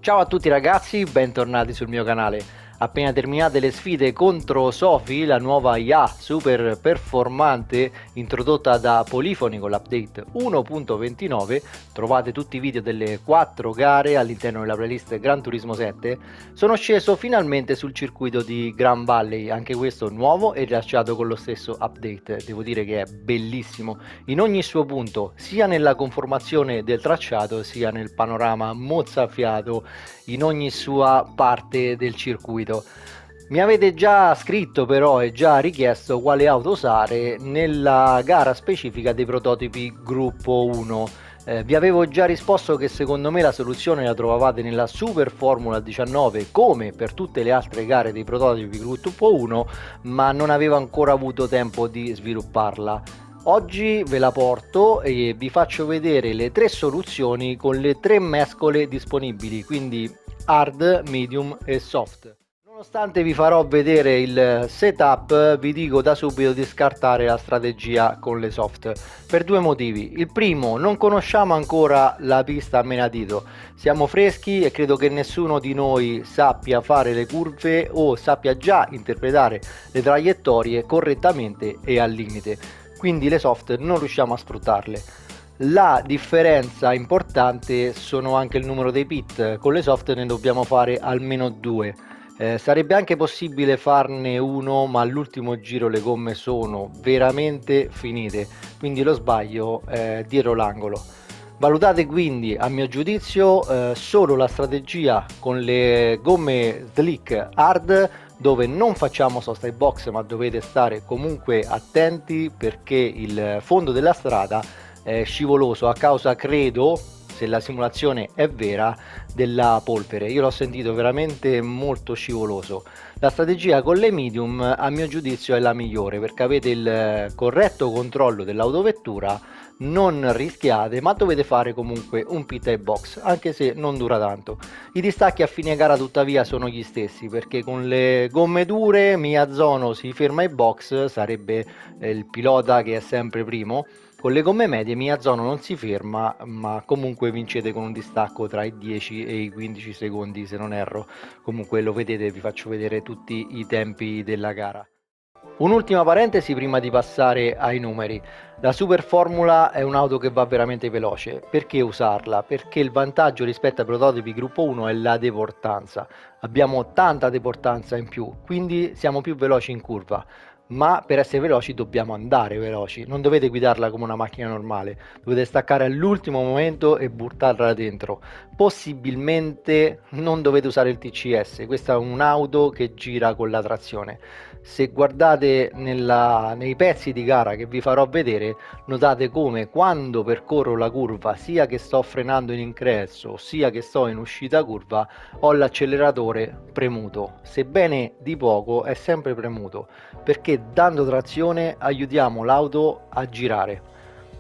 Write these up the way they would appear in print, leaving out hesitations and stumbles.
Ciao a tutti ragazzi, bentornati sul mio canale. Appena terminate le sfide contro Sophie, la nuova IA super performante introdotta da Polifoni con l'update 1.29, trovate tutti i video delle 4 gare all'interno della playlist Gran Turismo 7, sono sceso finalmente sul circuito di Gran Valley, anche questo nuovo e rilasciato con lo stesso update. Devo dire che è bellissimo in ogni suo punto, sia nella conformazione del tracciato sia nel panorama mozzafiato in ogni sua parte del circuito. Mi avete già scritto però e già richiesto quale auto usare nella gara specifica dei prototipi gruppo 1. Vi avevo già risposto che secondo me la soluzione la trovavate nella Super Formula 19 come per tutte le altre gare dei prototipi gruppo 1, ma non avevo ancora avuto tempo di svilupparla. Oggi ve la porto e vi faccio vedere le tre soluzioni con le tre mescole disponibili, quindi hard, medium e soft. Nonostante vi farò vedere il setup, vi dico da subito di scartare la strategia con le soft per due motivi. Il primo, non conosciamo ancora la pista a menadito, siamo freschi e credo che nessuno di noi sappia fare le curve o sappia già interpretare le traiettorie correttamente e al limite, quindi le soft non riusciamo a sfruttarle. La differenza importante sono anche il numero dei pit, con le soft ne dobbiamo fare almeno due. Sarebbe anche possibile farne uno, ma all'ultimo giro le gomme sono veramente finite, quindi lo sbaglio è dietro l'angolo. Valutate quindi, a mio giudizio, solo la strategia con le gomme slick hard, dove non facciamo sosta ai box ma dovete stare comunque attenti perché il fondo della strada è scivoloso a causa, credo, se la simulazione è vera, della polvere. Io l'ho sentito veramente molto scivoloso. La strategia con le medium a mio giudizio è la migliore perché avete il corretto controllo dell'autovettura, non rischiate, ma dovete fare comunque un pit ai box, anche se non dura tanto. I distacchi a fine gara tuttavia sono gli stessi perché con le gomme dure Miyazono si ferma ai box, sarebbe il pilota che è sempre primo. Con le gomme medie Miyazono non si ferma, ma comunque vincete con un distacco tra i 10 e i 15 secondi se non erro. Comunque lo vedete, vi faccio vedere tutti i tempi della gara. Un'ultima parentesi prima di passare ai numeri. La Super Formula è un'auto che va veramente veloce. Perché usarla? Perché il vantaggio rispetto ai prototipi gruppo 1 è la deportanza. Abbiamo tanta deportanza in più, quindi siamo più veloci in curva. Ma per essere veloci dobbiamo andare veloci, non dovete guidarla come una macchina normale, dovete staccare all'ultimo momento e buttarla dentro. Possibilmente non dovete usare il TCS, questa è un'auto che gira con la trazione. Se guardate nei pezzi di gara che vi farò vedere, notate come quando percorro la curva, sia che sto frenando in ingresso sia che sto in uscita curva, ho l'acceleratore premuto, sebbene di poco è sempre premuto, perché dando trazione aiutiamo l'auto a girare.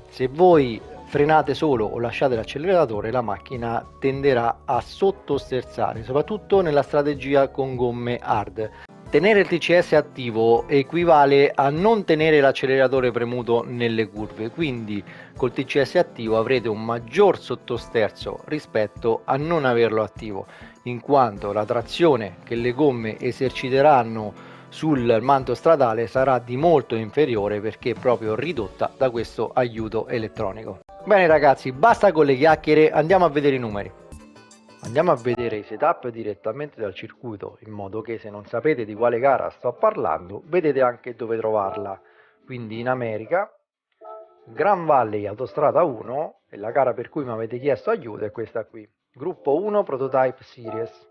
Se voi frenate solo o lasciate l'acceleratore, la macchina tenderà a sottosterzare, soprattutto nella strategia con gomme hard. Tenere il TCS attivo equivale a non tenere l'acceleratore premuto nelle curve, quindi col TCS attivo avrete un maggior sottosterzo rispetto a non averlo attivo, in quanto la trazione che le gomme eserciteranno sul manto stradale sarà di molto inferiore perché proprio ridotta da questo aiuto elettronico. Bene ragazzi, basta con le chiacchiere, andiamo a vedere i numeri. Andiamo a vedere i setup direttamente dal circuito, in modo che se non sapete di quale gara sto parlando, vedete anche dove trovarla. Quindi in America, Gran Valley Autostrada 1, e la gara per cui mi avete chiesto aiuto è questa qui. Gruppo 1 Prototype Series.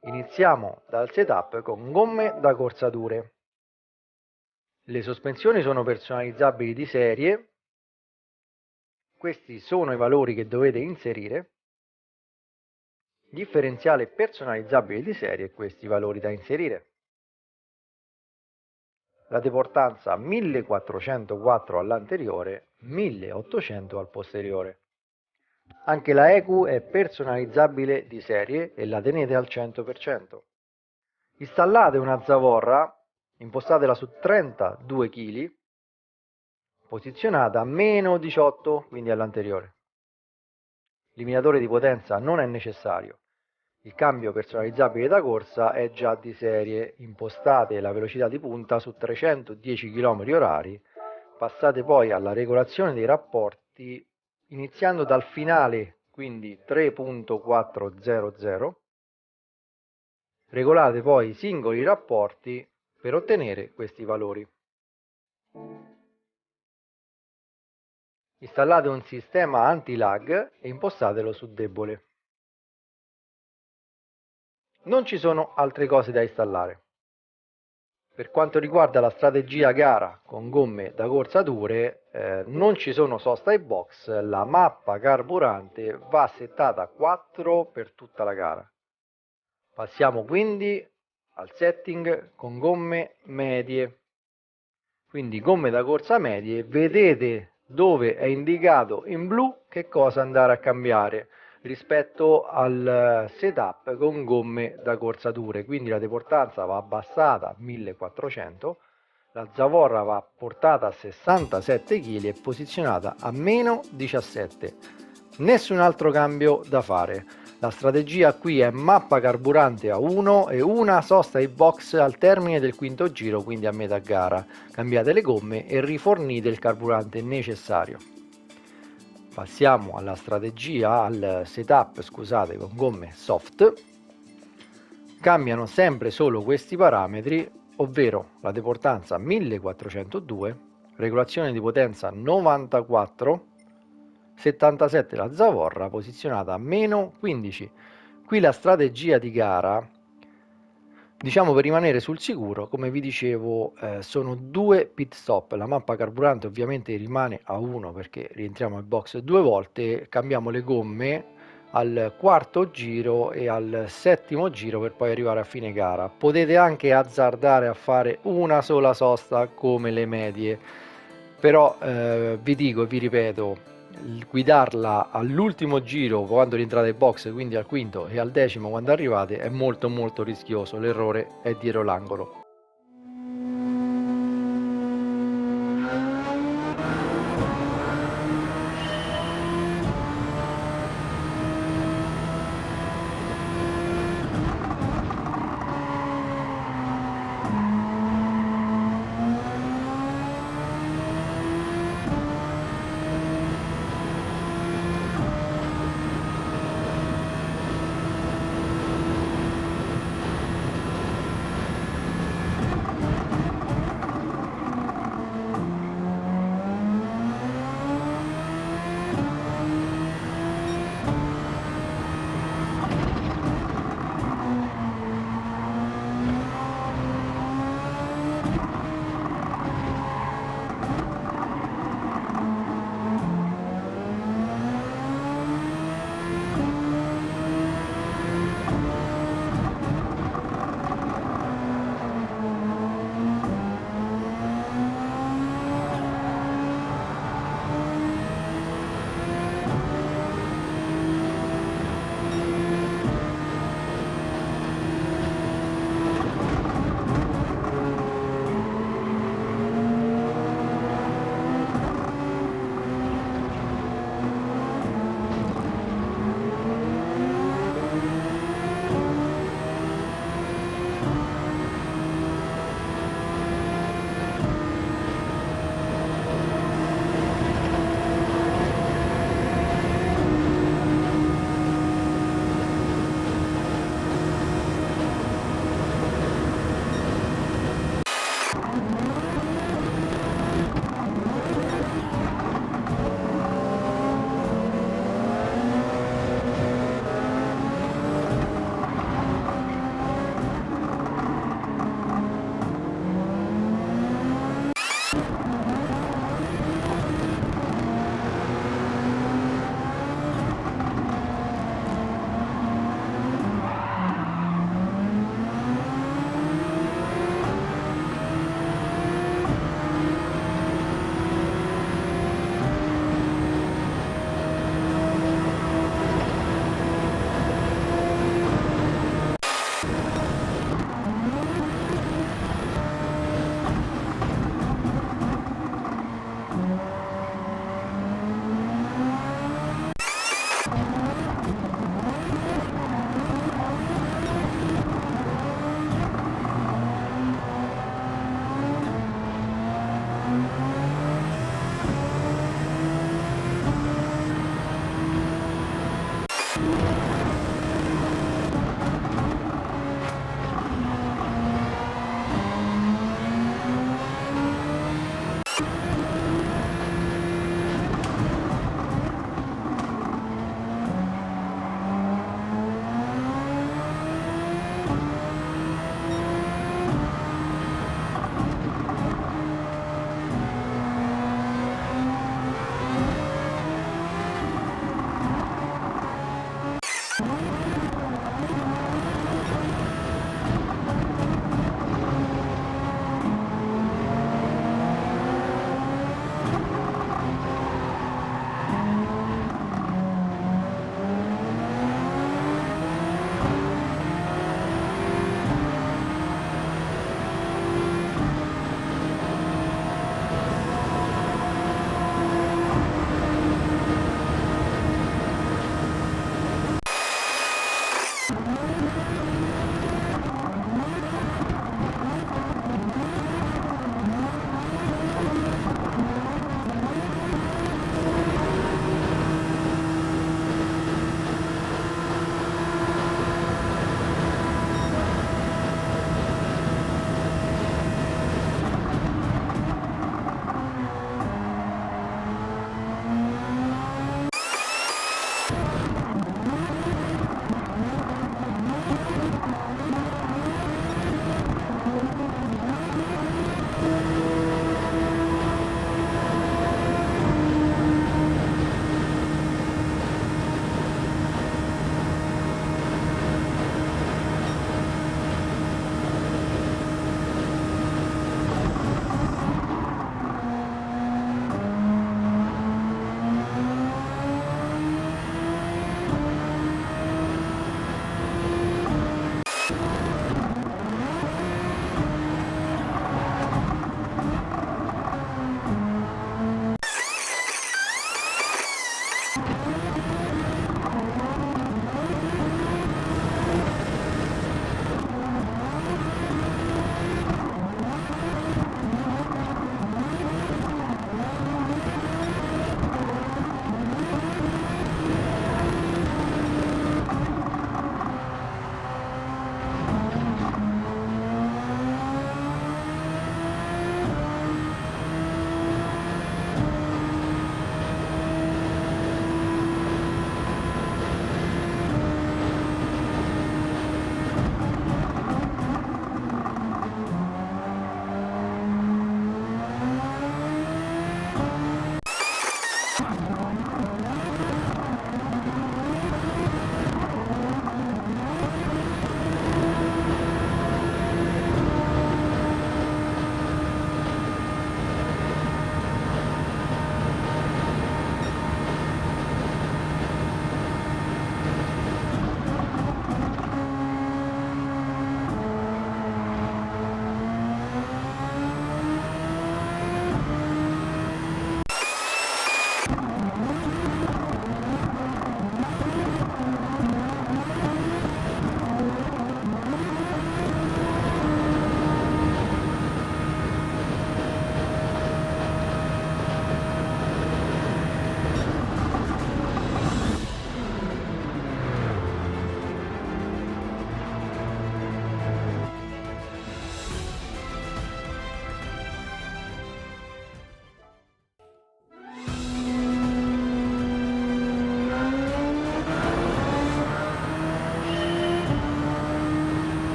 Iniziamo dal setup con gomme da corsa dure. Le sospensioni sono personalizzabili di serie. Questi sono i valori che dovete inserire. Differenziale personalizzabile di serie e questi valori da inserire. La deportanza 1404 all'anteriore, 1800 al posteriore. Anche la EQ è personalizzabile di serie e la tenete al 100%. Installate una zavorra, impostatela su 32 kg, posizionata a meno 18, quindi all'anteriore. Limitatore di potenza non è necessario. Il cambio personalizzabile da corsa è già di serie. Impostate la velocità di punta su 310 km/h, passate poi alla regolazione dei rapporti iniziando dal finale, quindi 3.400, regolate poi i singoli rapporti per ottenere questi valori. Installate un sistema anti-lag e impostatelo su debole. Non ci sono altre cose da installare. Per quanto riguarda la strategia gara con gomme da corsa dure, non ci sono sosta ai box, la mappa carburante va settata a 4 per tutta la gara. Passiamo quindi al setting con gomme medie. Quindi gomme da corsa medie, vedete dove è indicato in blu che cosa andare a cambiare rispetto al setup con gomme da corsa dure. Quindi la deportanza va abbassata a 1400, la zavorra va portata a 67 kg e posizionata a meno 17. Nessun altro cambio da fare. La strategia qui è mappa carburante a 1 e una sosta ai box al termine del quinto giro, quindi a metà gara. Cambiate le gomme e rifornite il carburante necessario. Passiamo alla strategia, al setup, scusate, con gomme soft. Cambiano sempre solo questi parametri, ovvero la deportanza 1402, regolazione di potenza 94, 77 la zavorra posizionata a meno 15. Qui la strategia di gara, diciamo per rimanere sul sicuro, come vi dicevo, sono 2 pit stop. La mappa carburante ovviamente rimane a 1 perché rientriamo al box 2 volte, cambiamo le gomme al quarto giro e al settimo giro per poi arrivare a fine gara. Potete anche azzardare a fare una sola sosta come le medie, però vi dico e vi ripeto, guidarla all'ultimo giro quando rientrate ai box, quindi al quinto, e al decimo quando arrivate, è molto rischioso. L'errore è dietro l'angolo.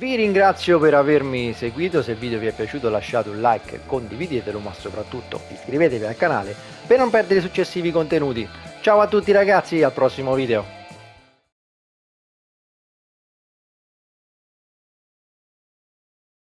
Vi ringrazio per avermi seguito, se il video vi è piaciuto lasciate un like, condividetelo, ma soprattutto iscrivetevi al canale per non perdere i successivi contenuti. Ciao a tutti ragazzi, al prossimo video!